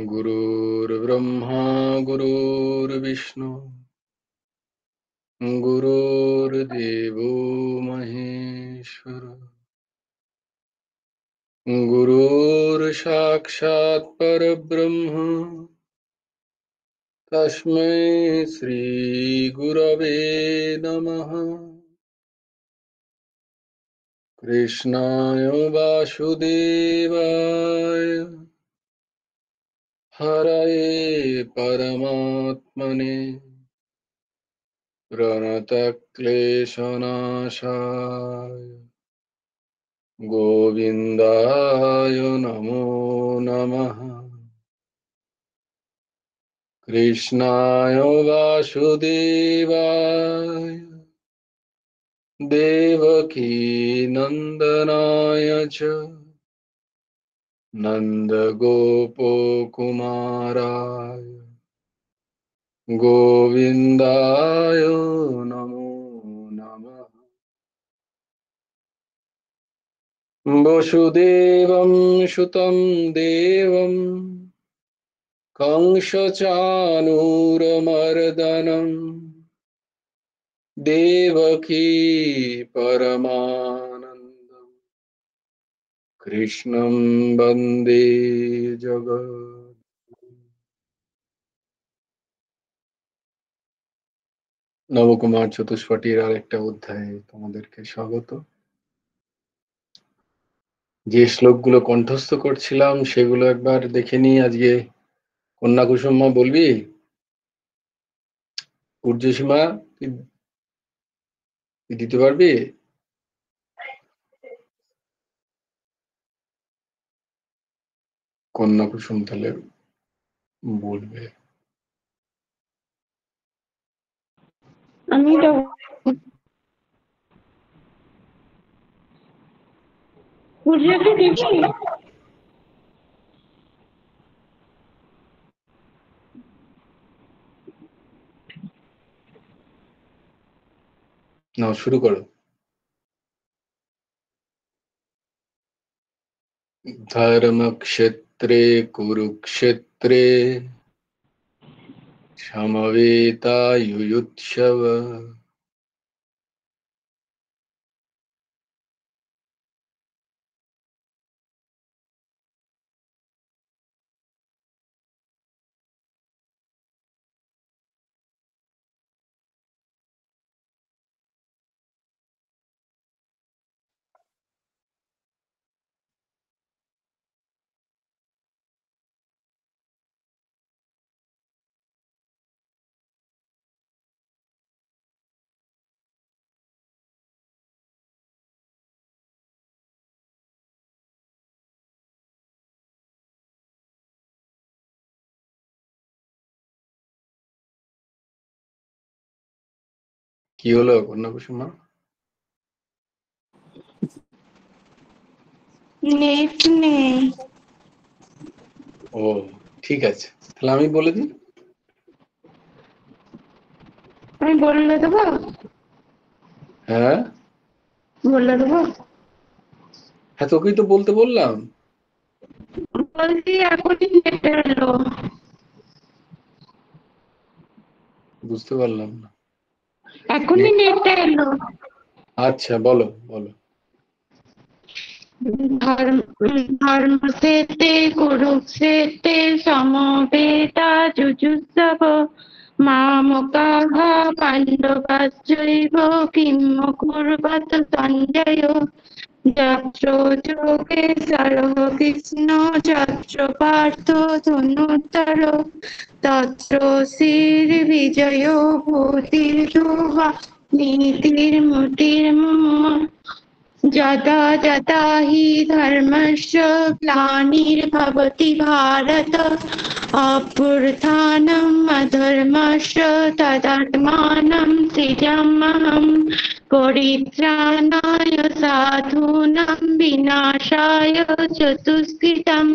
गुरुर्ब्रह्मा गुरुर्विष्णु गुरुर्देवो महेश्वर गुरुर्साक्षात् परब्रह्म तस्मै श्री गुरवे नमः। कृष्णाय वासुदेवाय हरये परमात्मने प्रणतक्लेशनाशाय गोविन्दाय नमो नमः। कृष्णाय वासुदेवाय देवकी नन्दनाय च नन्दगोपकुमाराय गोविन्दाय नमो नमः। वसुदेवं सुतं देवं कंसचाणूरमर्दनं देवकी परमानन्दं कृष्णं वन्दे जगत्। নবকুমার চতুষ্পটির আর একটা অধ্যায়ে তোমাদেরকে স্বাগত। যে শ্লোকগুলো কণ্ঠস্থ করছিলাম সেগুলো একবার দেখে নিই। আজকে কন্যা কুসুমা বলবি? ঊর্ধ্বসীমা তুই দিতে পারবি? কন্যা কুসুম তাহলে বলবে। আমি তো বুঝাতে দিবি নাও শুরু করো। ধর্মক্ষেত্রে কুরুক্ষেত্রে সমবেতায়ুৎসব কি হলো কন্যা কুসুমা? নেট নেই। ও ঠিক আছে, তাহলে আমি বলে দিই। আমি বললে দেবো? হ্যাঁ বললে দেবো? হ্যাঁ, তোকেই তো বলতে বললাম। বলছি এখনই নেট এলো। বুঝতে পারলাম না। এখনই নেট এলো। আচ্ছা বলো বলো। ধর্মক্ষেত্রে কুরুক্ষেত্রে সমবেতা যুযুৎসব মামকাঃ পাণ্ডবাশ্চৈব কিম কুর্বত সঞ্জয় যত্র যোগেশ্বরঃ কৃষ্ণ যত্র পার্থ ধনুর্ধর তত্র শ্রীর্বিজয়ো ভূতির্যুবা নীতির্মূর্তির্মম যদা যদা হি ধর্মস্য গ্লানির্ভবতি ভারত অভ্যুত্থানम् অধর্মস্য তদাত্মাनं সৃজাম্যহम् পরিত্রাণায় সাধূনাं বিনাশায় চ দুষ্কৃতम्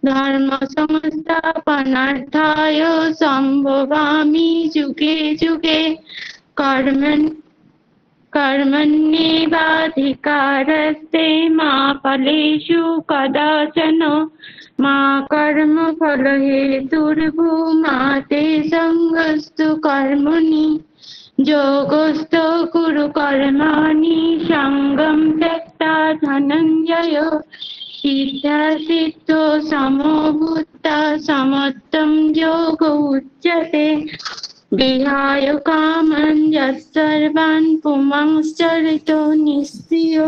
ধর্ম সংস্থাপনার্থায় সম্ভবামি যুগে যুগে कर्मण्येवाधिकारस्ते मा फलेषु कदाचन मा कर्म फल हेतुर्भूमा ते संगस्तु कर्मणि योगस्थो कुरु कर्माणि संगं त्यक्त्वा धनञ्जय सिद्धासिद्धो समो भूत्वा समत्वं योग उच्यते विहाय कामं यत्सर्वान् पुंश्चरितो निःस्पृहो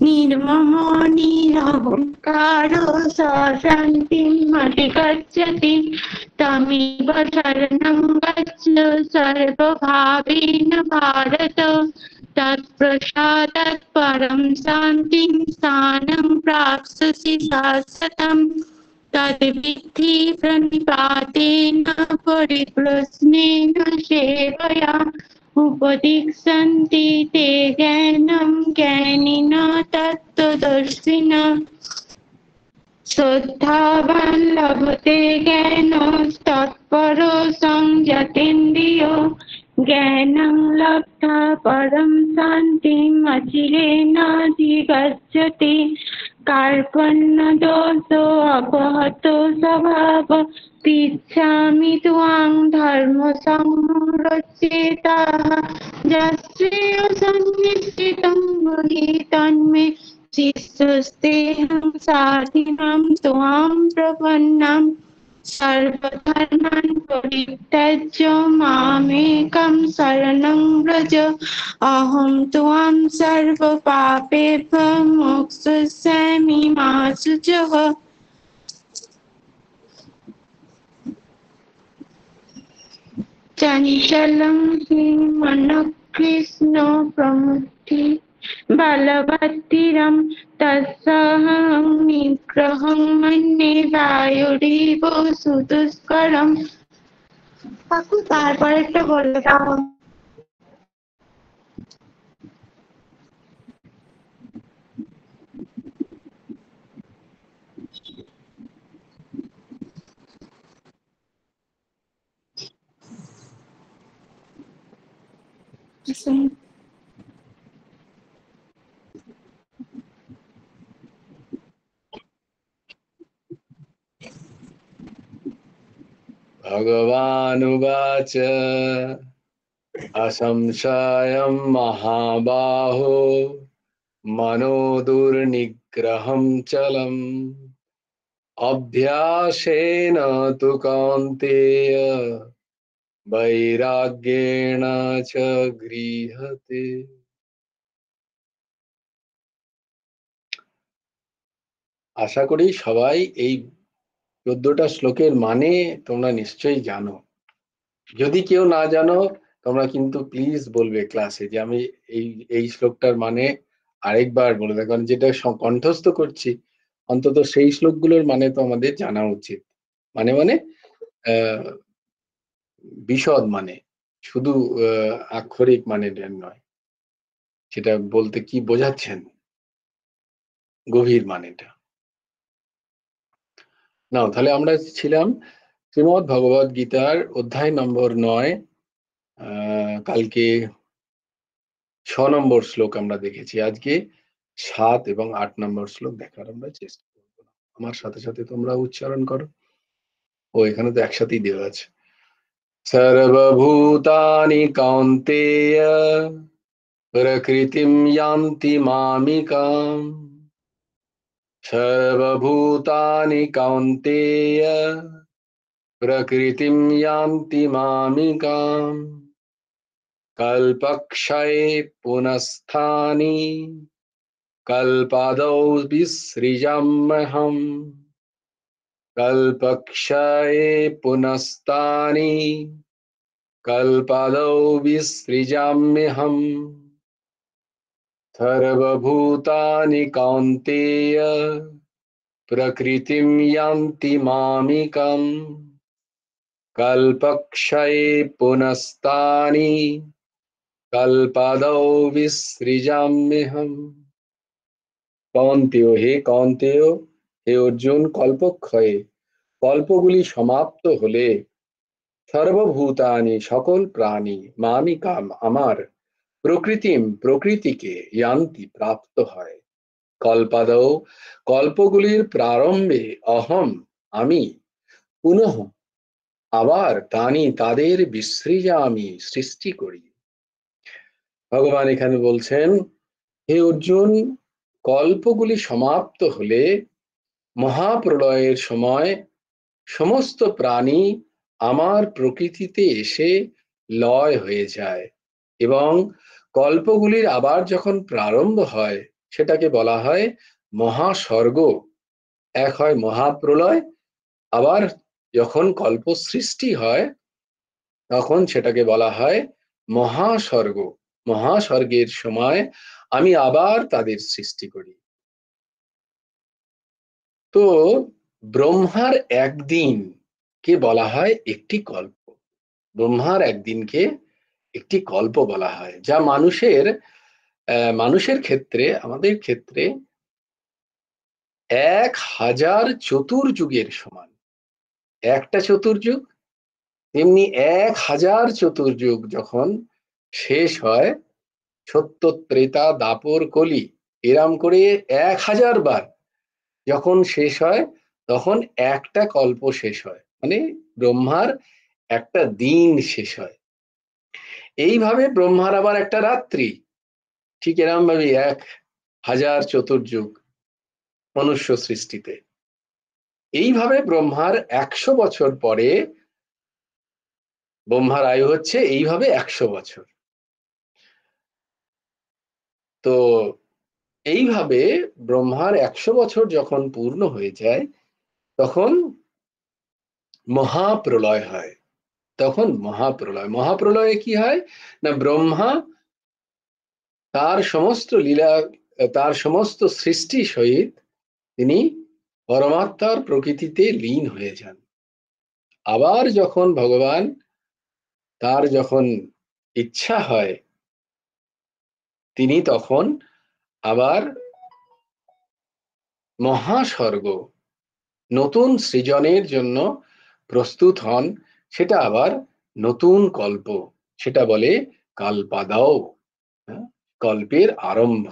निर्ममो निरहङ्कारो स शान्तिम् अधिगच्छति तमेव शरणं गच्छ सर्वभावेन भारत तत्प्रसादात् परं शान्तिं स्थानं प्राप्स्यसि शाश्वतम् तद्विद्धि प्रणिपातेन परिप्रश्नेन सेवया उपदिक्षन्ति ते ज्ञानं ज्ञानिनः तत्त्वदर्शिनः श्रद्धावान् लभते ज्ञानस्तत्परो संयतेन्द्रियो ज्ञानं लब्ध्वा परं शान्तिम् अचिरेणाधिगच्छति कार्पण्यदोषो अपहतो स्वभाव तिच्छामि त्वां धर्मसंरक्षिताः यश्रेयसन्निश्चितं ब्रूहि तन्मे शिष्यस्तेऽहं साधिनां त्वां प्रपन्नाम् सर्वधर्मान् परित्यज्य मामेकं शरणं व्रज अहं त्वां सर्वपापेभ्यो मोक्षयिष्यामि मा शुचः चञ्चलं हि मनः कृष्ण प्रमुखि बलवत्तिरं तत्सहं निग्रहं मन्ये वायुरिव सुदुष्करम् তারপরেরটা বলে দাও भगवानुवाच असंशयं महाबाहो मनो दुर्निग्रहं चलम् अभ्यासेन तु कौन्तेय वैराग्येण च गृह्यते। আশা করি সবাই এই 14টা শ্লোকের মানে তোমরা নিশ্চয়ই জানো। যদি কেউ না জানো তোমরা কিন্তু প্লিজ বলবে ক্লাসে যে আমি এই শ্লোকটার মানে আরেকবার বলে দেবো, কারণ যেটা কণ্ঠস্থ করছি অন্তত সেই শ্লোকগুলোর মানে তো আমাদের জানা উচিত। মানে বিশদ মানে, শুধু আক্ষরিক মানে নয়, সেটা বলতে কি বোঝাচ্ছেন গভীর মানেটা। নাও তাহলে আমরা ছিলাম শ্রীমদ্ ভগবদ গীতার অধ্যায় নম্বর 9। কালকে 6 নম্বর শ্লোক আমরা দেখেছি, আজকে 7 এবং 8 নম্বর শ্লোক দেখার আমরা চেষ্টা করব। আমার সাথে সাথে তোমরা উচ্চারণ করো। ও এখানে তো একসাথেই দেওয়া আছে। সর্বভূতানি কান্তেয় প্রকৃতিম ইয়ান্তি মামিকাম। সর্বভূতানি কান্তেয় প্রকৃতিম ইয়ান্তি মামিকাম। কল্পক্ষয়ে পুনস্থানি কল্পাদৌ বিসৃজাম্যহম। কল্পক্ষয়ে পুনস্তানি কল্পাদৌ বিসৃজাম্যহম। সর্বভূতানি কান্তেয় প্রকৃতিম ইয়ান্তি মামিকাম। কল্পক্ষয়ে পুনস্তানি কল্পাদৌ বিসৃজাম্যহম। কৌন্তেয়, হে কৌন্তেয়, হে অর্জুন, কল্পক্ষয়ে কল্পগুলি সমাপ্ত হলে সর্বভূতানি সকল প্রাণী মামিকাম আমার প্রকৃতিম প্রকৃতিকে ইয়ান্তি প্রাপ্ত হয়। কল্পাদৌ কল্পগুলির প্রারম্ভে অহম আমি পুনঃ আবার তানি তাদের বিসৃজামি সৃষ্টি করি। ভগবান এখানে বলছেন, হে অর্জুন, কল্পগুলি সমাপ্ত হলে মহাপ্রলয়ের সময় সমস্ত প্রাণী আমার প্রকৃতিতে এসে লয় হয়ে যায় এবং কল্পগুলির আবার যখন প্রারম্ভ হয় সেটাকে বলা হয় মহাস্বর্গ। এক হয় মহাপ্রলয়, আবার যখন কল্প সৃষ্টি হয় তখন সেটাকে বলা হয় মহাস্বর্গ। মহাস্বর্গের সময় আমি আবার তাদের সৃষ্টি করি। তো ব্রহ্মার একদিন কে বলা হয় একটি কল্প। ব্রহ্মার একদিনকে একটি কল্প বলা হয়, যা মানুষের ক্ষেত্রে, আমাদের ক্ষেত্রে 1000 চতুর্যুগের সমান। একটা চতুর্যুগ, তেমনি 1000 চতুর্যুগ যখন শেষ হয়, সত্য ত্রেতা দাপর কলি এরম করে 1000 বার যখন শেষ হয় তখন একটা কল্প শেষ হয়, মানে ব্রহ্মার একটা দিন শেষ হয়। এইভাবে ব্রহ্মার আবার একটা রাত্রি, ঠিক এরম ভাবে 1000 চতুর্যুগ মনুষ্য সৃষ্টিতে। এইভাবে ব্রহ্মার 100 বছর পরে, ব্রহ্মার আয়ু হচ্ছে এইভাবে 100 বছর। তো এইভাবে ব্রহ্মার 100 বছর যখন পূর্ণ হয়ে যায় তখন মহাপ্রলয় হয়। তখন মহাপ্রলয়ে কি হয় না, ব্রহ্মা তার সমস্ত লীলা, তার সমস্ত সৃষ্টি সহিত তিনি পরমাত্মার প্রকৃতিতে লীন হয়ে যান। আবার যখন ভগবান তার যখন ইচ্ছা হয় তিনি তখন আবার মহাস্বর্গ, নতুন সৃজনের জন্য প্রস্তুত হন। সেটা আবার নতুন কল্প, সেটা বলে কালপাদাও, কল্পের আরম্ভ।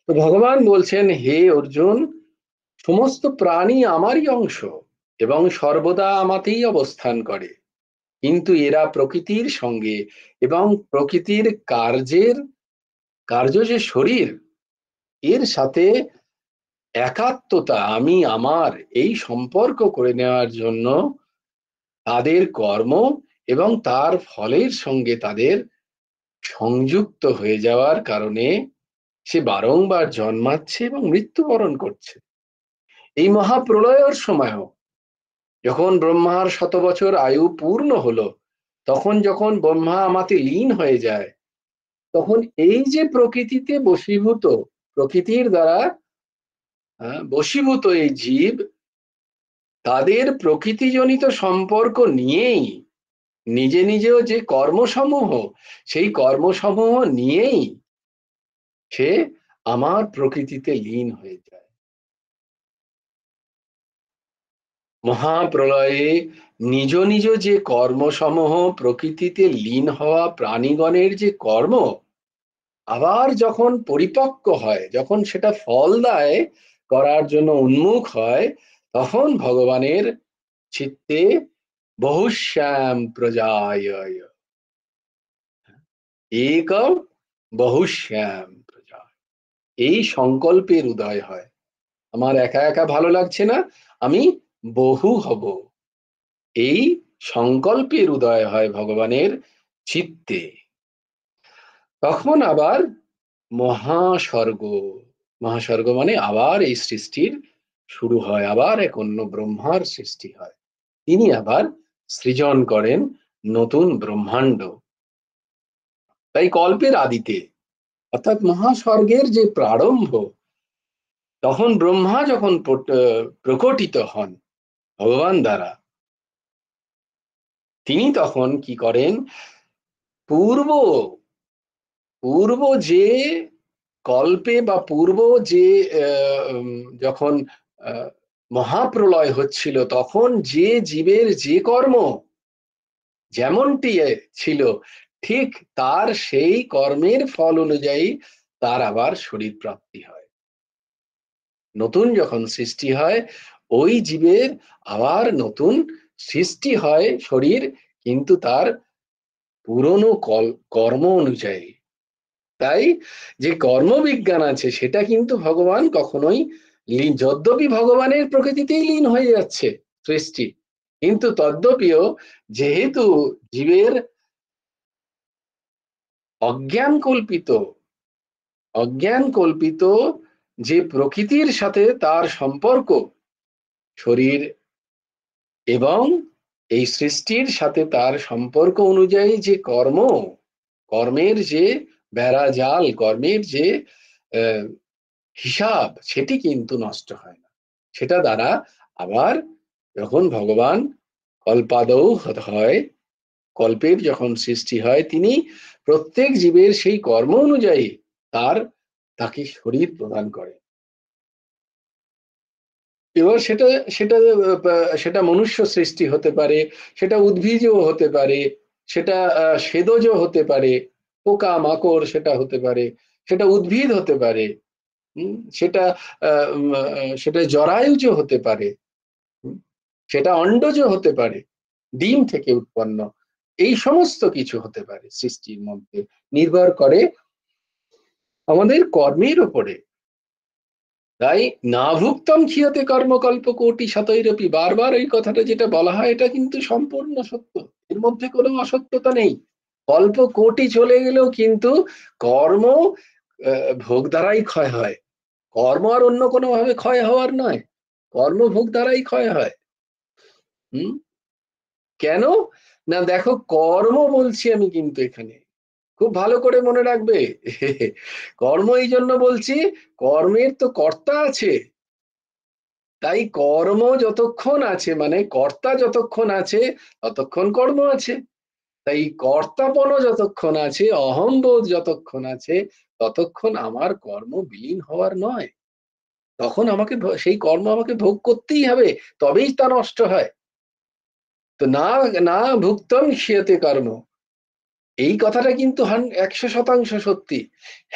তো ভগবান বলছেন, হে অর্জুন, সমস্ত প্রাণী আমারই অংশ এবং সর্বদা আমাতেই অবস্থান করে, কিন্তু এরা প্রকৃতির সঙ্গে এবং প্রকৃতির কার্য যে শরীর, এর সাথে একাত্মতা, আমি আমার এই সম্পর্ক করে নেওয়ার জন্য তাদের কর্ম এবং তার ফলের সঙ্গে তাদের সংযুক্ত হয়ে যাওয়ার কারণে সে বারংবার জন্মাচ্ছে এবং মৃত্যুবরণ করছে। এই মহাপ্রলয়ের সময়ও যখন ব্রহ্মার 100 বছর আয়ু পূর্ণ হলো, তখন যখন ব্রহ্মা আমাতে লীন হয়ে যায়, তখন এই যে প্রকৃতিতে বশীভূত, প্রকৃতির দ্বারা বশীভূত এই জীব, তাদের প্রকৃতিজনিত সম্পর্ক নিয়েই নিজে নিজেও যে কর্মসমূহ, সেই কর্মসমূহ নিয়েই সে আমার প্রকৃতিতে লীন হয়ে যায়। মহাপ্রলয়ে নিজ নিজ যে কর্মসমূহ, প্রকৃতিতে লীন হওয়া প্রাণীগণের যে কর্ম, আবার যখন পরিপক্ক হয়, যখন সেটা ফল দেয়, করার জন্য উন্মুখ হয়, তখন ভগবানের চিত্তে বহুশ্যাম প্রজায় একম বহুশ্যাম প্রজা, এই সংকল্পের উদয় হয়। আমার একা একা ভালো লাগছে না, আমি বহু হব, এই সংকল্পের উদয় হয় ভগবানের চিত্তে। তখন আবার মহাস্বর্গ, মহাস্বর্গ মানে আবার এই সৃষ্টির শুরু হয়, আবার এক অন্য ব্রহ্মার সৃষ্টি হয়। তিনি আবার সৃজন করেন নতুন ব্রহ্মাণ্ড। তাই কল্পের আদিতে, অর্থাৎ মহাস্বর্গের যে প্রারম্ভ, তখন ব্রহ্মা যখন প্রকটিত হন ভগবান দ্বারা, তিনি তখন কি করেন, পূর্ব পূর্ব যে কল্পে বা পূর্ব যে যখন মহাপ্রলয় হচ্ছিল, তখন যে জীবের যে কর্ম যেমনটি ছিল, ঠিক তার সেই কর্মের ফল অনুযায়ী তার আবার শরীর প্রাপ্তি হয়। নতুন যখন সৃষ্টি হয়, ওই জীবের আবার নতুন সৃষ্টি হয় শরীর, কিন্তু তার পুরনো কর্ম অনুযায়ী। তাই যে কর্মবিজ্ঞান আছে সেটা কিন্তু ভগবান কখনোই যদ্যপি ভগবানের প্রকৃতিতেই লীন হয়ে যাচ্ছে সৃষ্টি, কিন্তু তদ্যপিও যেহেতু জীবের অজ্ঞান কল্পিত অজ্ঞান কল্পিত যে প্রকৃতির সাথে তার সম্পর্ক, শরীর এবং এই সৃষ্টির সাথে তার সম্পর্ক অনুযায়ী যে কর্মের যে বেড়াজাল, কর্মের যে হিসাব, সেটি কিন্তু নষ্ট হয় না। সেটা দ্বারা আবার যখন ভগবান কল্পাদৌ হয়, কল্পের যখন সৃষ্টি হয়, তিনি প্রত্যেক জীবের সেই কর্ম অনুযায়ী তাকে শরীর প্রদান করে। এবার সেটা সেটা সেটা মনুষ্য সৃষ্টি হতে পারে, সেটা উদ্ভিজও হতে পারে, সেটা সেদজ হতে পারে, পোকা মাকড় সেটা হতে পারে, সেটা উদ্ভিদ হতে পারে, সেটা সেটা জরায়ুজ হতে পারে, সেটা অন্ডজ হতে পারে, ডিম থেকে উৎপন্ন, এই সমস্ত কিছু হতে পারে। সৃষ্টির মধ্যে নির্ভর করে আমাদের কর্মের উপরে। তাই না ভুক্তম ক্ষিয়তে কর্মকল্প কোটি শতৈরপি, বারবার এই কথাটা যেটা বলা হয় এটা কিন্তু সম্পূর্ণ সত্য, এর মধ্যে কোনো অসত্যতা নেই। কল্প কোটি চলে গেলেও কিন্তু কর্ম ভোগ দ্বারাই ক্ষয় হয়। কর্ম আর অন্য কোনো ভাবে ক্ষয় হওয়ার নয়, কর্ম ভোগ দ্বারাই ক্ষয় হয়। হুম কেন না, দেখো কর্ম বলছি আমি কিন্তু এখানে, খুব ভালো করে মনে রাখবে। কর্ম এই জন্য বলছি, কর্মের তো কর্তা আছে। তাই কর্ম যতক্ষণ আছে, মানে কর্তা যতক্ষণ আছে ততক্ষণ কর্ম আছে। তাই কর্তাপন যতক্ষণ আছে, অহংবোধ যতক্ষণ আছে, ততক্ষণ আমার কর্ম বিলীন হওয়ার নয়। তখন আমাকে সেই কর্ম আমাকে ভোগ করতেই হবে, তবেই তা নষ্ট হয়। তো না না ভুক্তম ক্ষিয়তে কর্ম, এই কথাটা কিন্তু 100% সত্যি।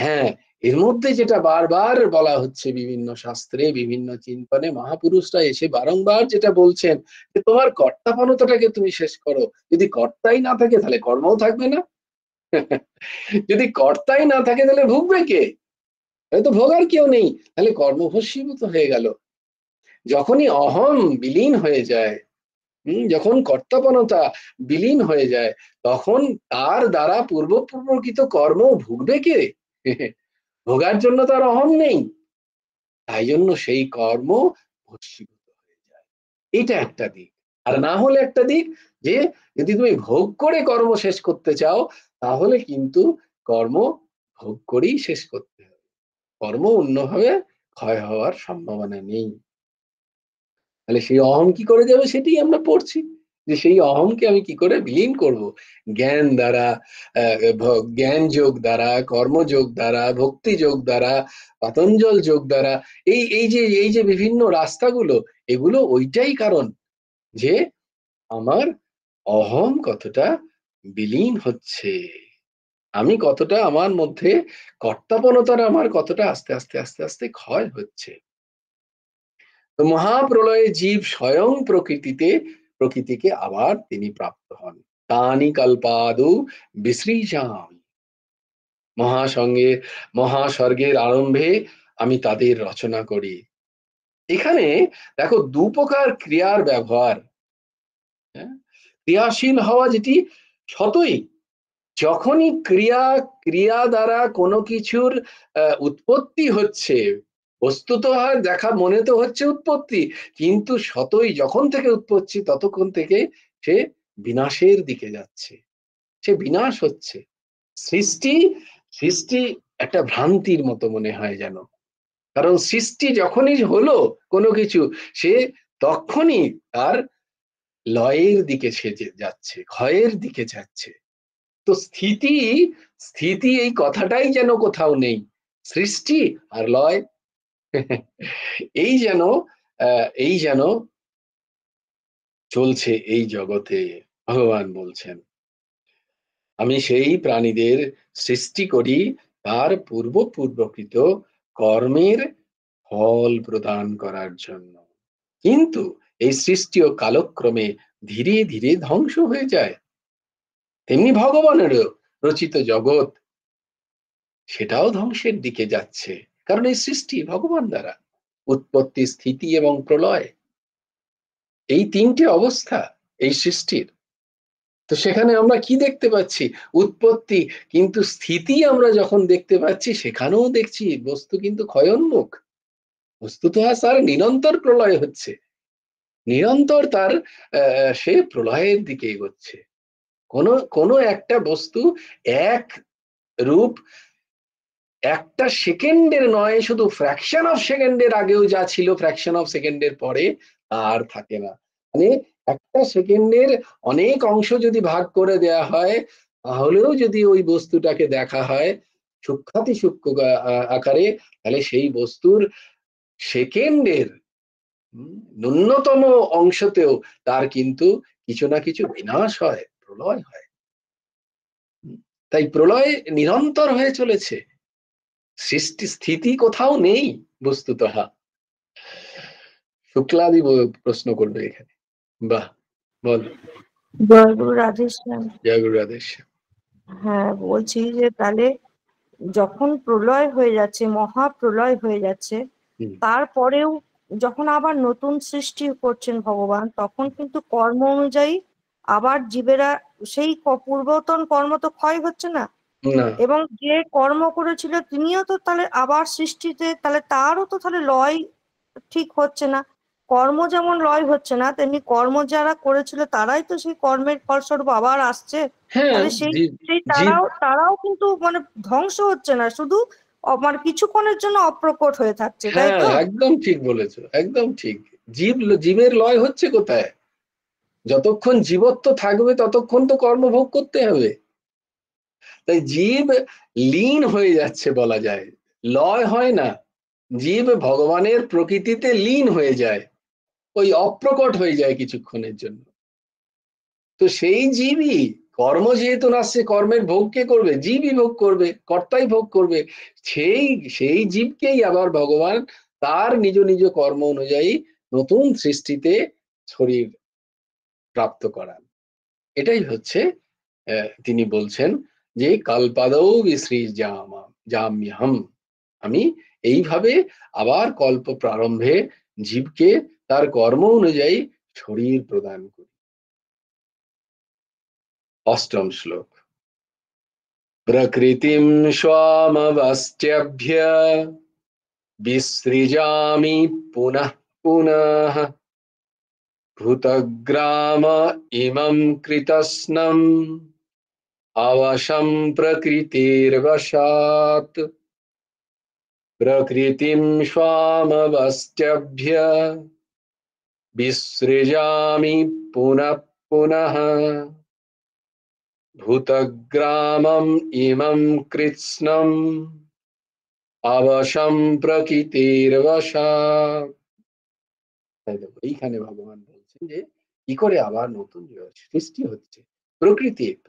হ্যাঁ, এর মধ্যে যেটা বারবার বলা হচ্ছে বিভিন্ন শাস্ত্রে, বিভিন্ন চিন্তনে, মহাপুরুষরা এসে বারংবার যেটা বলছেন যে তোমার কর্তাপনতাটাকে তুমি শেষ করো। যদি কর্তাই না থাকে তাহলে কর্মও থাকবে না। যদি কর্তাই না থাকে তাহলে ভুগবে কে? তাহলে তো ভোগার কেউ নেই, তাহলে কর্মভস্মীভূত হয়ে গেল। যখনই অহম বিলীন হয়ে যায়, যখন কর্তাপনতা বিলীন হয়ে যায়, তখন তার দ্বারা পূর্বপূর্বকৃত কর্ম ভুগবে কে? ভোগার জন্য তার অহম নেই, তাই জন্য সেই কর্ম ভস্মীভূত হয়ে যায়। এটা একটা দিক। আর না হলে একটা দিক, যে যদি তুমি ভোগ করে কর্ম শেষ করতে চাও, তাহলে কিন্তু কর্ম ভোগ করেই শেষ করতে হবে, কর্ম অন্যভাবে ক্ষয় হওয়ার সম্ভাবনা নেই। তাহলে সেই অহম কি করে যাবে সেটাই আমরা পড়ছি, যে সেই অহমকে আমি কি করে বিলীন করব। জ্ঞান দ্বারা, জ্ঞান যোগ দ্বারা, কর্মযোগ দ্বারা, ভক্তি যোগ দ্বারা, পাতঞ্জল যোগ দ্বারা, এই যে বিভিন্ন রাস্তাগুলো, এগুলো ওইটাই কারণ, যে আমার অহম কতটা বিলীন হচ্ছে, আমি কতটা আমার মধ্যে কর্তাপনতার আমার কতটা আস্তে আস্তে আস্তে আস্তে ক্ষয় হচ্ছে। তো মহাপ্রলয়ে জীব স্বয়ং প্রকৃতিকে আবার তিনি প্রাপ্ত হন। তানি কল্পাদৌ বিসৃজামি, মহাসঙ্গে মহাস্বর্গের আরম্ভে আমি তাদের রচনা করি। এখানে দেখো দু প্রকার ক্রিয়ার ব্যবহার। হ্যাঁ, ক্রিয়াশীল হওয়া, যেটি সতই, যখনই ক্রিয়া দ্বারা কোনো কিছুর উৎপত্তি হচ্ছে, বস্তুত দেখা মনে তো হচ্ছে উৎপত্তি, কিন্তু সতই যখন থেকে উৎপত্তি ততক্ষণ থেকে সে বিনাশের দিকে যাচ্ছে, সে বিনাশ হচ্ছে। সৃষ্টি সৃষ্টি একটা ভ্রান্তির মতো মনে হয় যেন, কারণ সৃষ্টি যখনই হলো কোনো কিছু, সে তখনই তার লয়ের দিকে সে যাচ্ছে, ক্ষয়ের দিকে যাচ্ছে। তো স্থিতি স্থিতি এই কথাটাই যেন কোথাও নেই, সৃষ্টি আর লয়। এই যেন এই যেন চলছে এই জগতে। ভগবান বলছেন আমি সেই প্রাণীদের সৃষ্টি করি তার পূর্বকৃত কর্মের ফল প্রদান করার জন্য। কিন্তু এই সৃষ্টিও কালক্রমে ধীরে ধীরে ধ্বংস হয়ে যায়। তেমনি ভগবানেরও রচিত জগৎ, সেটাও ধ্বংসের দিকে যাচ্ছে, কারণ এই সৃষ্টি ভগবান দ্বারা। উৎপত্তি, স্থিতি এবং প্রলয়, এই তিনটে অবস্থা এই সৃষ্টির। তো সেখানে আমরা কি দেখতে পাচ্ছি? উৎপত্তি, কিন্তু স্থিতি আমরা যখন দেখতে পাচ্ছি, সেখানেও দেখছি বস্তু কিন্তু ক্ষয়োন্মুখ। বস্তুত তার নিরন্তর প্রলয় হচ্ছে, নিরন্তর তার সে প্রলয়ের দিকে এগোচ্ছে। কোনো একটা বস্তু এক রূপ একটা সেকেন্ডের নয়, শুধু ফ্র্যাকশন অফ সেকেন্ডের আগেও যা ছিল, ফ্র্যাকশন অফ সেকেন্ডের পরে আর থাকে না। মানে একটা সেকেন্ডের অনেক অংশ যদি ভাগ করে দেয়া হয়, তাহলেও যদি ওই বস্তুটাকে দেখা হয় সূক্ষ্মাতি সূক্ষ্ম আকারে, তাহলে সেই বস্তুর সেকেন্ডের ন্যূনতম অংশতেও তার কিন্তু কিছু না কিছু বিনাশ হয়, প্রলয় হয়। তাই প্রলয় নিরন্তর হয়ে চলেছে, সৃষ্টি স্থিতি কোথাও নেই বস্তুতঃ। শুক্লাদি প্রশ্ন করবে এখানে। বাহ, বল। জয় গুরু রাধেশ্যাম। জয় গুরু রাধেশ। হ্যাঁ, বলছি যে তাহলে যখন প্রলয় হয়ে যাচ্ছে, মহাপ্রলয় হয়ে যাচ্ছে, তারপরেও যখন আবার নতুন সৃষ্টি করছেন ভগবান, তখন কিন্তু কর্ম অনুযায়ী আবার জীবেরা সেই পূর্বতন কর্ম তো ক্ষয় হচ্ছে না, না, এবং যে কর্ম করেছিল তিনিও তো তাহলে আবার সৃষ্টিতে, তাহলে তারও তো তাহলে লয় ঠিক হচ্ছে না। কর্ম যেমন লয় হচ্ছে না, তেমনি কর্ম যারা করেছিল তারাই তো সেই কর্মের ফলস্বরূপ আবার আসছে। হ্যাঁ, তাহলে সেই সেই জীব, তারাও কিন্তু মানে ধ্বংস হচ্ছে না, শুধু মানে কিছুক্ষণের জন্য অপ্রকট হয়ে থাকছে, তাই হ্যাঁ তো? একদম ঠিক বলেছো, একদম ঠিক। জীবের লয় হচ্ছে কোথায়? যতক্ষণ জীবত্ব থাকবে ততক্ষণ তো কর্মভোগ করতে হবে। তাই জীব লীন হয়ে যাচ্ছে বলা যায়, লয় হয় না। জীব ভগবানের প্রকৃতিতে লীন হয়ে যায়, ওই অপ্রকট হয়ে যায় কিছুক্ষণের জন্য। তো সেই জীবই কর্ম যেহেতু নাচছে, কর্মের ভোগ কে করবে? জীবই ভোগ করবে, কর্তাই ভোগ করবে। সেই সেই জীবকেই আবার ভগবান তার নিজ নিজ কর্ম অনুযায়ী নতুন সৃষ্টিতে শরীর প্রাপ্ত করান। এটাই হচ্ছে তিনি বলছেন যে কল্পাদৌ জাম্যহম, আমি এইভাবে আবার কল্প প্রারম্ভে জীবকে তার কর্ম অনুযায়ী শরীর প্রদান করি। অষ্টম শ্লোক। প্রকৃতিম স্বামবস্ত্যভ্য বিসৃজামি পুনঃ পুনঃ ভূতগ্রাম ইমং কৃতস্নম অবশম প্রকৃতির্বশাৎ। প্রকৃতিম স্বামবস্ত্যভ্য বিসৃজামি পুনঃ পুনঃ ভূতগ্রামম ইমং কৃৎস্নম অবশম প্রকৃতির্বশাৎ। এইখানে ভগবান বলছেন যে কি করে আবার নতুন সৃষ্টি হচ্ছে।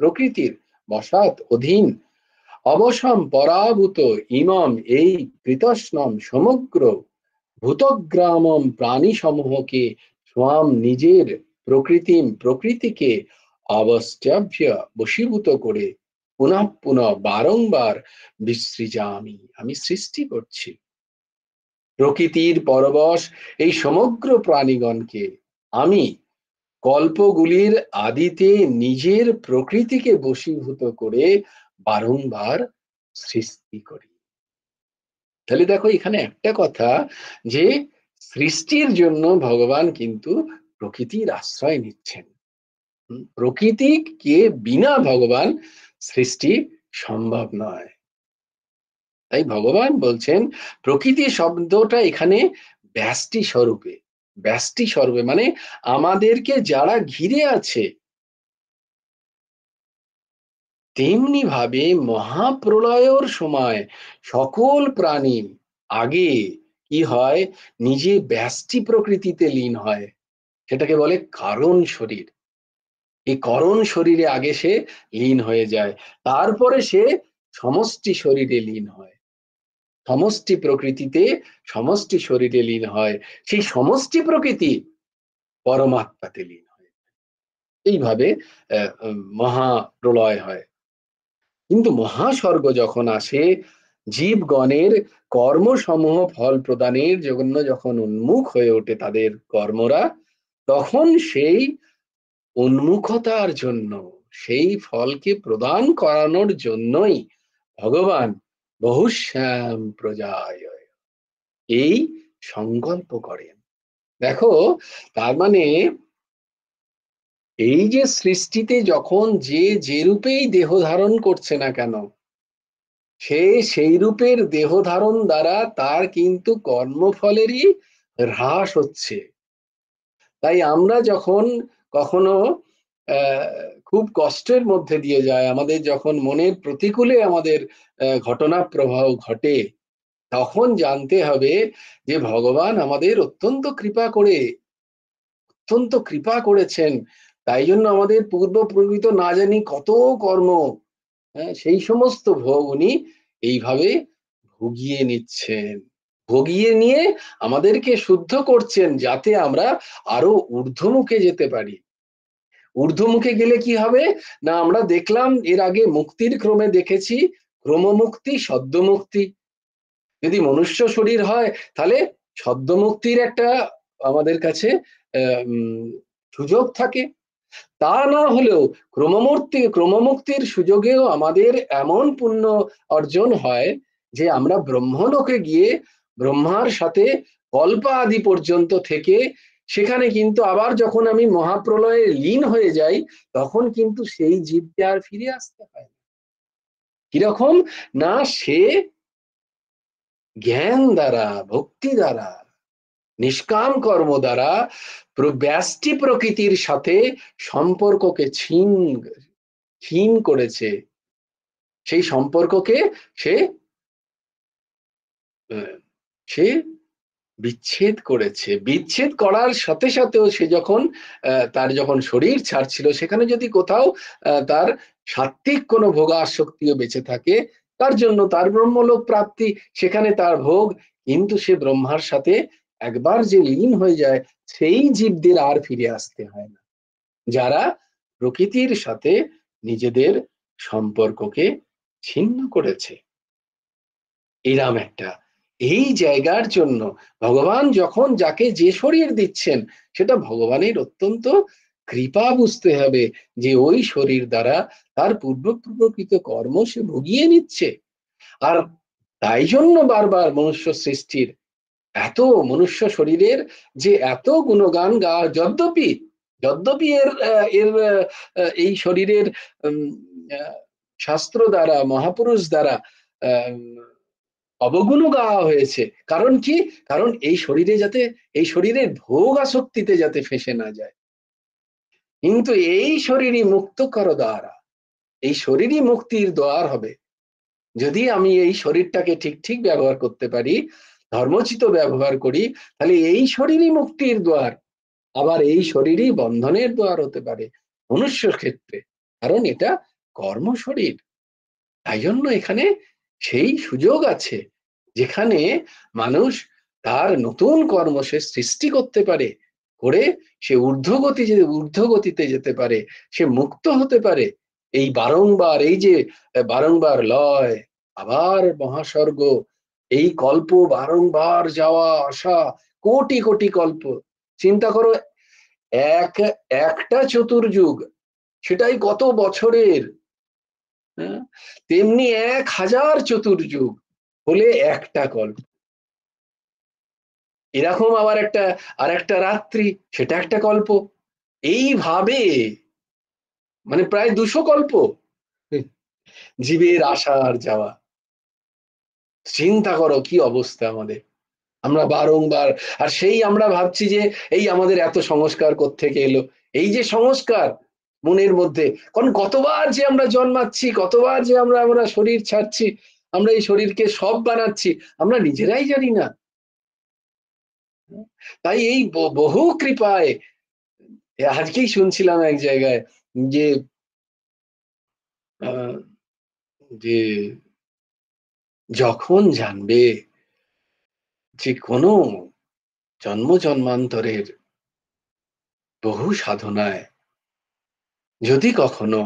প্রকৃতির বশাৎ, অধীন, অবশম পরাভূত, ইমম এই কৃতস্নম সমগ্র, ভূতগ্রামম প্রাণী সমূহকে, স্বাম নিজের, প্রকৃতিকে অবস্ত্যাভ্য বশীভূত করে, পুনঃ পুনঃ বারংবার বিসৃজামি আমি সৃষ্টি করছি। প্রকৃতির পরবশ এই সমগ্র প্রাণীগণকে আমি কল্পগুলির আদিতে নিজের প্রকৃতিকে বশীভূত করে বারংবার সৃষ্টি করি। তাহলে দেখো এখানে একটা কথা, যে সৃষ্টির জন্য ভগবান কিন্তু প্রকৃতির আশ্রয় নিচ্ছেন। প্রকৃতিকে বিনা ভগবান সৃষ্টি সম্ভব নয়। তাই ভগবান বলছেন প্রকৃতি শব্দটা এখানে ব্যষ্টি স্বরূপে, মানে আমাদেরকে যারা ঘিরে আছে। তেমনি ভাবে মহাপ্রলয়ের সময় সকল প্রাণী আগে কি হয়? নিজে ব্যষ্টি প্রকৃতিতে লীন হয়, সেটাকে বলে কারণ শরীর। এই করণ শরীরে আগে সে লীন হয়ে যায়, তারপরে সে সমষ্টি শরীরে লীন হয়। সমষ্টি প্রকৃতিতে সমষ্টি শরীরে লীন হয়, সেই সমষ্টি প্রকৃতি পরমাত্মাতে লীন হয়। এইভাবে মহাপ্রলয় হয়। কিন্তু মহাস্বর্গ যখন আসে, জীবগণের কর্মসমূহ ফল প্রদানের জন্য যখন উন্মুখ হয়ে ওঠে তাদের কর্মরা, তখন সেই উন্মুখতার জন্য, সেই ফলকে প্রদান করানোর জন্যই ভগবান বহুশ্যাম প্রজায় এই সংকল্প করেন। দেখো, তার মানে এই যে সৃষ্টিতে যখন যে যে রূপেই দেহ ধারণ করছে না কেন, সে সেই রূপের দেহ ধারণ দ্বারা তার কিন্তু কর্মফলেরই হ্রাস হচ্ছে। তাই আমরা যখন কখনো খুব কষ্টের মধ্যে দিয়ে যায়, আমাদের যখন মনের প্রতিকূলে আমাদের ঘটনা প্রবাহ ঘটে, তখন জানতে হবে যে ভগবান আমাদের অত্যন্ত কৃপা করেছেন। তাই জন্য আমাদের পূর্ব প্রবৃত না জানি কত কর্ম, সেই সমস্ত ভোগ উনি এইভাবে ভুগিয়ে নিচ্ছেন, ভুগিয়ে নিয়ে আমাদেরকে শুদ্ধ করছেন, যাতে আমরা আরো ঊর্ধ্বমুখে যেতে পারি। ঊর্ধ্বমুখে গেলে কি হবে না, আমরা দেখলাম এর আগে মুক্তির ক্রমে দেখেছি, ক্রমমুক্তি, সদ্যমুক্তি। যদি মনুষ্য শরীর হয় তাহলে সদ্যমুক্তির একটা আমাদের কাছে সুযোগ থাকে। তা না হলেও ক্রমমুক্তির সুযোগেও আমাদের এমন পুণ্য অর্জন হয় যে আমরা ব্রহ্মলোকে গিয়ে ব্রহ্মার সাথে কল্প আদি পর্যন্ত থেকে, সেখানে কিন্তু আবার যখন আমি মহাপ্রলয়ে লীন হয়ে যাই, তখন কিন্তু সেই জীবকে আর ফিরে আসতে হয় না। কিরকম না, সে জ্ঞান দ্বারা, ভক্তি দ্বারা, নিষ্কাম কর্ম দ্বারা ব্যষ্টি প্রকৃতির সাথে সম্পর্ককে ক্ষীণ করেছে, সেই সম্পর্ককে সে সে বিচ্ছেদ করেছে। বিচ্ছেদ করার সাথে সাথেও সে যখন তার যখন শরীর ছাড়ছিল, সেখানে যদি কোথাও তার সাত্ত্বিক কোনো ভোগাসক্তিও বেঁচে থাকে, তার জন্য তার ব্রহ্মলোক প্রাপ্তি, সেখানে তার ভোগ। কিন্তু সে ব্রহ্মার সাথে একবার যে লীন হয়ে যায়, সেই জীবদের আর ফিরে আসতে হয় না, যারা প্রকৃতির সাথে নিজেদের সম্পর্ককে ছিন্ন করেছে। এরম একটা, এই জায়গার জন্য ভগবান যখন যাকে যে শরীর দিচ্ছেন, সেটা ভগবানের অত্যন্ত কৃপা বুঝতে হবে, যে ওই শরীর দ্বারা তার পূর্বকৃত কর্ম সে ভুগিয়ে নিচ্ছে। আর তাই জন্য বারবার মনুষ্য সৃষ্টির এত, মনুষ্য শরীরের যে এত গুণগান গা, যদ্যপি যদ্যপি এর এর এই শরীরের শাস্ত্র দ্বারা, মহাপুরুষ দ্বারা অবগুণ গাওয়া হয়েছে। কারণ কি? কারণ এই শরীরে যাতে, এই শরীরের ভোগ আসক্তিতে যাতে ফেঁসে না যায়। কিন্তু এই শরীরই মুক্ত করো দ্বারা, এই শরীরই মুক্তির দ্বার হবে যদি আমি এই শরীরটাকে ঠিক ঠিক ব্যবহার করতে পারি, ধর্মোচিত ব্যবহার করি, তাহলে এই শরীরই মুক্তির দ্বার। আবার এই শরীরই বন্ধনের দ্বার হতে পারে মনুষ্য ক্ষেত্রে, কারণ এটা কর্ম শরীর। তাই জন্য এখানে সেই সুযোগ আছে, যেখানে মানুষ তার নতুন কর্ম সে সৃষ্টি করতে পারে, করে সে ঊর্ধ্বগতিতে যেতে পারে, সে মুক্ত হতে পারে। এই বারংবার, এই যে বারংবার লয়, আবার মহাস্বর্গ, এই কল্প বারংবার যাওয়া আসা, কোটি কোটি কল্প। চিন্তা করো, একটা চতুর্যুগ, সেটাই কত বছরের, তেমনি 1000 চতুর্যুগ হলে একটা কল্প। এরকম আবার আর একটা রাত্রি, সেটা একটা কল্প। এইভাবে মানে প্রায় 200 কল্প জীবের আসা আর যাওয়া। চিন্তা করো কি অবস্থা আমাদের, আমরা বারংবার, আর সেই আমরা ভাবছি যে এই আমাদের এত সংস্কার কোত্থেকে এলো। এই যে সংস্কার মনের মধ্যে, কারণ কতবার যে আমরা জন্মাচ্ছি, কতবার যে আমরা শরীর ছাড়ছি, আমরা এই শরীরকে সব বানাচ্ছি, আমরা নিজেরাই জানি না। তাই এই বহু কৃপায়, আজকেই শুনছিলাম এক জায়গায় যে যে যখন জানবে যে কোনো জন্ম জন্মান্তরের বহু সাধনায় যদি কখনো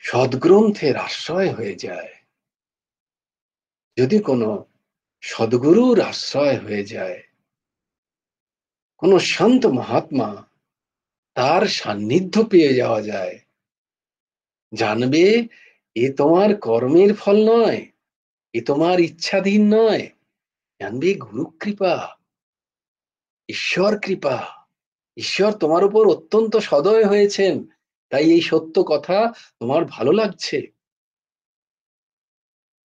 সদ্গ্রন্থের আশ্রয় হয়ে যায়, যদি কোনো সদ্গুরুর আশ্রয় হয়ে যায়, কোনো সন্ত মহাত্মা তার সান্নিধ্য পেয়ে যাওয়া যায়, জানবে এ তোমার কর্মের ফল নয়, এ তোমার ইচ্ছাধীন নয়, জানবে গুরু কৃপা, ঈশ্বর কৃপা, ঈশ্বর তোমার উপর অত্যন্ত সদয় হয়েছেন, তাই এই সত্য কথা তোমার ভালো লাগছে,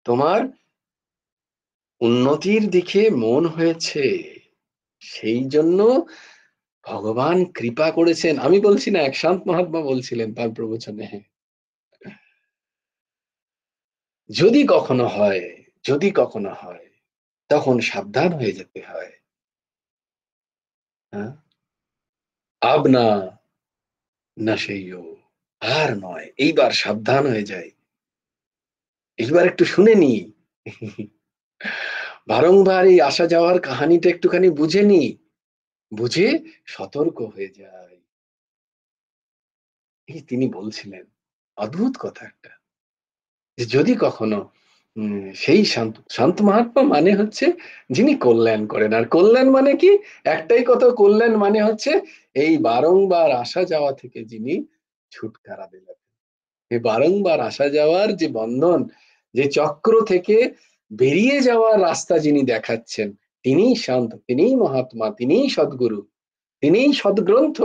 তোমার উন্নতির দিকে মন হয়েছে, সেই জন্য ভগবান কৃপা করেছেন। আমি বলছি না, এক শান্ত মহাত্মা বলছিলেন তার প্রবচনে, যদি কখনো হয়, যদি কখনো হয়, তখন সাবধান হয়ে যেতে হয়। হ্যাঁ, আব না না সেইও, আর নয়, এইবার সাবধান হয়ে যায়, এইবার একটু শুনে নি, বারংবার এই আসা যাওয়ার কাহানিটা একটুখানি বুঝে নি, বুঝে সতর্ক হয়ে যায়। এই তিনি বলছিলেন অদ্ভুত কথা একটা, যে যদি কখনো সেই শান্ত শান্ত মহাত্মা মানে হচ্ছে যিনি কল্যাণ করেন। আর কল্যাণ মানে কি? একটাই কথা, কল্যাণ মানে হচ্ছে এই বারংবার আসা যাওয়া থেকে যিনি ছুটকারা দিলেন, এই বারংবার আসা যাওয়ার যে বন্ধন, যে চক্র থেকে বেরিয়ে যাওয়ার রাস্তা যিনি দেখাচ্ছেন, তিনিই শান্ত, তিনিই মহাত্মা, তিনিই সদ্গুরু, তিনিই সদ্গ্রন্থ।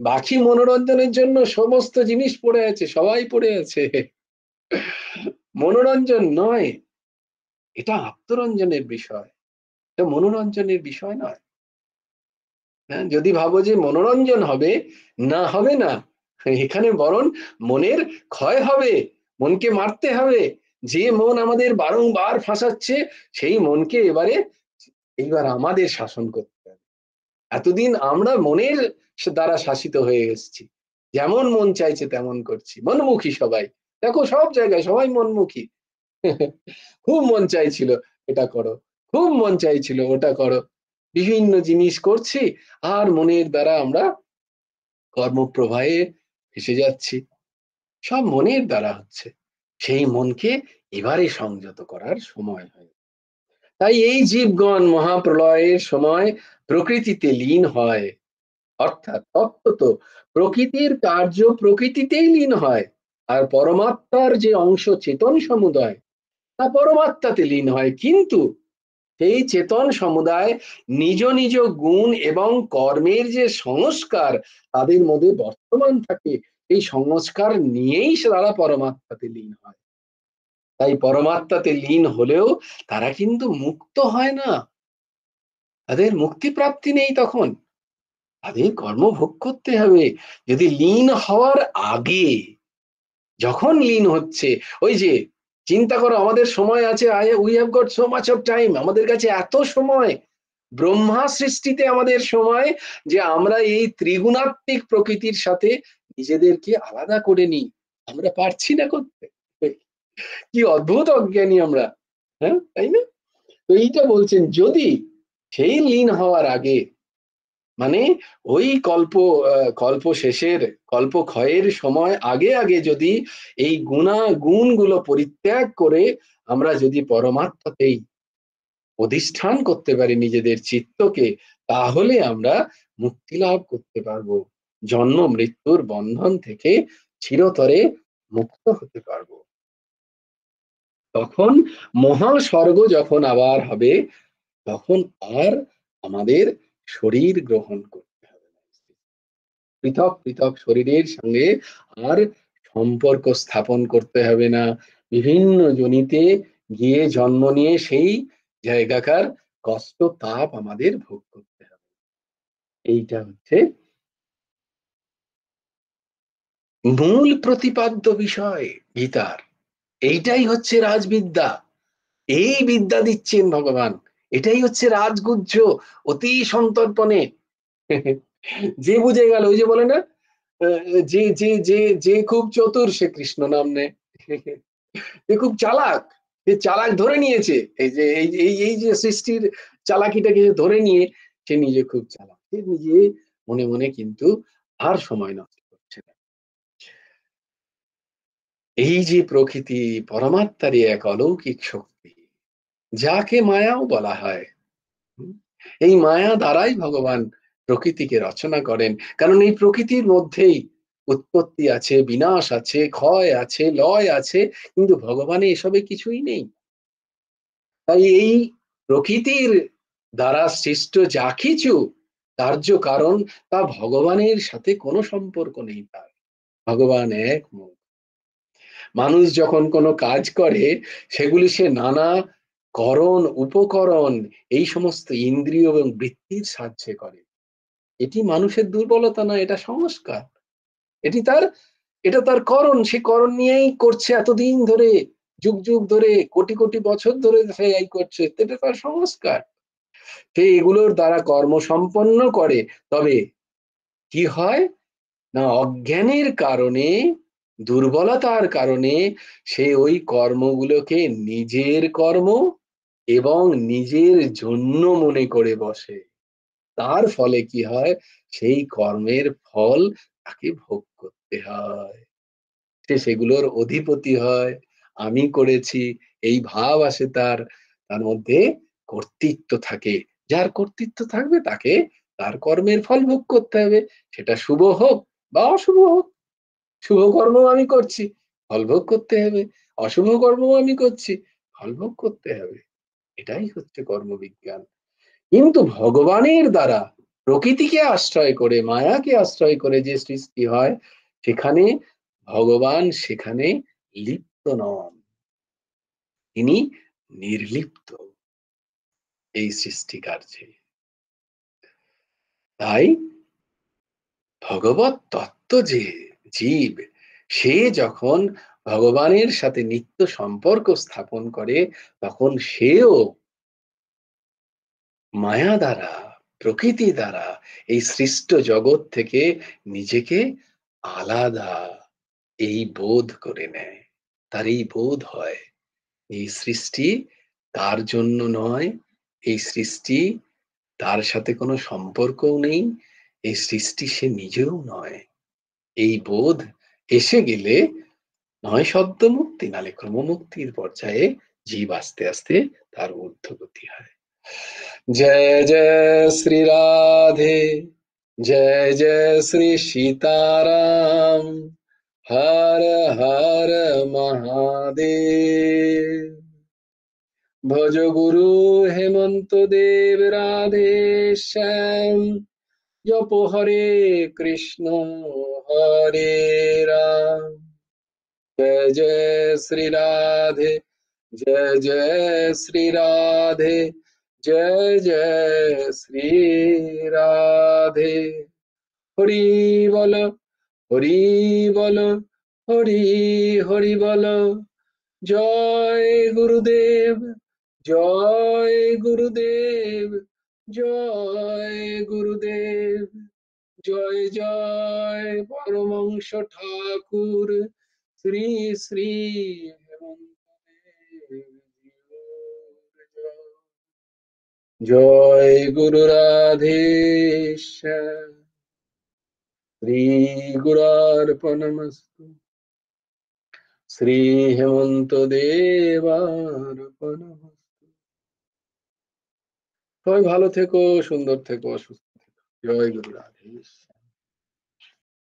বাকি মনোরঞ্জনের জন্য সমস্ত জিনিস পড়ে আছে, সবাই পড়ে আছে, মনোরঞ্জন নয়, এটা আত্মরঞ্জনের বিষয়, এটা মনোরঞ্জনের বিষয় নয়। হ্যাঁ, যদি ভাবো যে মনোরঞ্জন হবে, না, হবে না, এখানে বরং মনের ক্ষয় হবে, মনকে মারতে হবে। যে মন আমাদের বারংবার ফাঁসাচ্ছে, সেই মনকে এইবার আমাদের শাসন করতে হবে। এতদিন আমরা মনের দ্বারা শাসিত হয়ে এসেছি, যেমন মন চাইছে তেমন করছি, মনমুখী সবাই, দেখো সব জায়গায় সবাই মনমুখী। খুব মন চাইছিল এটা করো, খুব মন চাইছিল ওটা করো, বিভিন্ন জিনিস করছি, আর মনের দ্বারা আমরা কর্মপ্রবাহে ভেসে যাচ্ছি, সব মনের দ্বারা হচ্ছে। সেই মনকে এবারে সংযত করার সময় হয়। তাই এই জীবগণ মহাপ্রলয়ের সময় প্রকৃতিতে লীন হয়, অর্থাৎ তত্ত্বত প্রকৃতির কার্য প্রকৃতিতেই লীন হয়, আর পরমাত্মার যে অংশ চেতন সমুদয় তা পরমাত্মাতে লীন হয়। কিন্তু সেই চেতন সমুদায় নিজ নিজ গুণ এবং কর্মের যে সংস্কার তাদের মধ্যে বর্তমান থাকে, এই সংস্কার নিয়েই তারা পরমাত্মাতে লীন হয়। তাই পরমাত্মাতে লীন হলেও তারা কিন্তু মুক্ত হয় না, তাদের মুক্তি প্রাপ্তি নেই, তখন তাদের কর্মভোগ করতে হবে। যদি লীন হওয়ার আগে, যখন লীন হচ্ছে, ওই যে চিন্তা করো, আমাদের সময় আছে, we have got so much of time, আমাদের কাছে এত সময়, ব্রহ্মা সৃষ্টিতে আমাদের সময়, যে আমরা এই ত্রিগুণাত্মিক প্রকৃতির সাথে নিজেদেরকে আলাদা করে নিই, আমরা পারছি না করতে। কি অদ্ভুত অজ্ঞানী আমরা, হ্যাঁ, তাই না? তো এইটা বলছেন, যদি সেই লীন হওয়ার আগে, মানে ওই কল্প শেষের, কল্প ক্ষয়ের সময় আগে আগে যদি এই গুণগুলো পরিত্যাগ করে আমরা যদি পরমাত্মাতেই অধিষ্ঠান করতে পারি নিজেদের চিত্তকে, তাহলে আমরা মুক্তি লাভ করতে পারবো, জন্ম মৃত্যুর বন্ধন থেকে চিরতরে মুক্ত হতে পারবো। তখন মহাস্বর্গ যখন আবার হবে, তখন আর আমাদের শরীর গ্রহণ করতে হবে না, পৃথক পৃথক শরীরের সঙ্গে আর সম্পর্ক স্থাপন করতে হবে না, বিভিন্ন যোনিতে গিয়ে জন্ম নিয়ে সেই জায়গাকার কষ্ট তাপ আমাদের ভোগ করতে হবে। এইটা হচ্ছে মূল প্রতিপাদ্য বিষয় গীতার, এইটাই হচ্ছে রাজবিদ্যা, এই বিদ্যা দিচ্ছেন ভগবান, এটাই হচ্ছে রাজগুহ্য, অতি সন্তর্পণে। যে বুঝে গেল, ওই যে বলে না, যে যে যে যে খুব চতুর সে কৃষ্ণ নাম নেয়। সে খুব চালাক, সে চালাক ধরে নিয়েছে, এই যে সৃষ্টির চালাকিটাকে ধরে নিয়ে সে নিজে খুব চালাক, সে নিজে মনে মনে কিন্তু আর সময় নষ্ট করছে না। এই যে প্রকৃতি পরমাত্মারই এক অলৌকিক শক্তি, যাকে মায়াও বলা হয়। হুম? এই মায়া দ্বারাই ভগবান প্রকৃতিকে রচনা করেন, কারণ এই প্রকৃতির মধ্যেই উৎপত্তি আছে, বিনাশ আছে, ক্ষয় আছে, লয় আছে, কিন্তু ভগবানে এসবে কিছুই নেই। তাই এই প্রকৃতির দ্বারা সৃষ্ট যা কিছু কার্য কারণ, তা ভগবানের সাথে কোনো সম্পর্ক নেই তার। ভগবান এক মুখ। মানুষ যখন কোনো কাজ করে সেগুলি সে নানা করণ উপকরণ এই সমস্ত ইন্দ্রিয় এবং বৃত্তির সাহায্যে করে। এটি মানুষের দুর্বলতা না, এটা সংস্কার। এটি তার, এটা তার করণ, সে করণ নিয়েই করছে এতদিন ধরে, যুগ যুগ ধরে, কোটি কোটি বছর ধরে সে এই করছে, এটা তার সংস্কার। সে এগুলোর দ্বারা কর্ম সম্পন্ন করে। তবে কি হয় না, অজ্ঞানের কারণে, দুর্বলতার কারণে সে ওই কর্মগুলোকে নিজের কর্ম এবং নিজের জন্য মনে করে বসে। তার ফলে কি হয়, সেই কর্মের ফল তাকে ভোগ করতে হয়, সে সেগুলোর অধিপতি হয়। আমি করেছি এই ভাব আসে তার, তার মধ্যে কর্তৃত্ব থাকে। যার কর্তৃত্ব থাকবে তাকে তার কর্মের ফল ভোগ করতে হবে, সেটা শুভ হোক বা অশুভ হোক। শুভ কর্ম আমি করছি, ফল ভোগ করতে হবে, অশুভ কর্ম আমি করছি, ফল ভোগ করতে হবে। এটাই হচ্ছে কর্মবিজ্ঞান। কিন্তু ভগবানের দ্বারা প্রকৃতিকে আশ্রয় করে, মায়াকে আশ্রয় করে যে সৃষ্টি হয়, সেখানে ভগবান সেখানে লিপ্ত নন, তিনি নির্লিপ্ত এই সৃষ্টি কার্যে। তাই ভগবত তত্ত্ব যে জীব, সে যখন ভগবানের সাথে নিত্য সম্পর্ক স্থাপন করে, তখন সেও মায়া দ্বারা, প্রকৃতি দ্বারা এই সৃষ্ট জগৎ থেকে নিজেকে আলাদা এই বোধ করে নেয়। তার এই বোধ হয় এই সৃষ্টি তার জন্য নয়, এই সৃষ্টি তার সাথে কোনো সম্পর্কও নেই, এই সৃষ্টি সে নিজেও নয়। এই বোধ এসে গেলে নয় সদ্য মুক্তি, নালে ক্রমমুক্তির পর্যায়ে জীব আস্তে আস্তে তার ঊর্ধ্বগতি হয়। जय जय श्री राधे, जय जय श्री सीताराम, हर हर महादेव। भज गुरु हेमंत देव राधे श्याम, जप हरे कृष्ण हरे राम। जय जय श्री राधे, जय जय श्री राधे, जय जय श्री राधे। हरि बोल, हरि बोल, हरि हरि बोल। जय गुरुदेव, जय गुरुदेव, जय गुरुदेव। जय जय परमहंस ठाकुर श्री श्री हेमंत देव। जय गुरु राधेश्याम। श्री गुरुर्पणमस्तु। श्री हेमंत देवार्पणमस्तु। সবাই ভালো থেকো, সুন্দর থেকো, সুস্থ থেকো। জয় গুরু রাধেশ্যাম।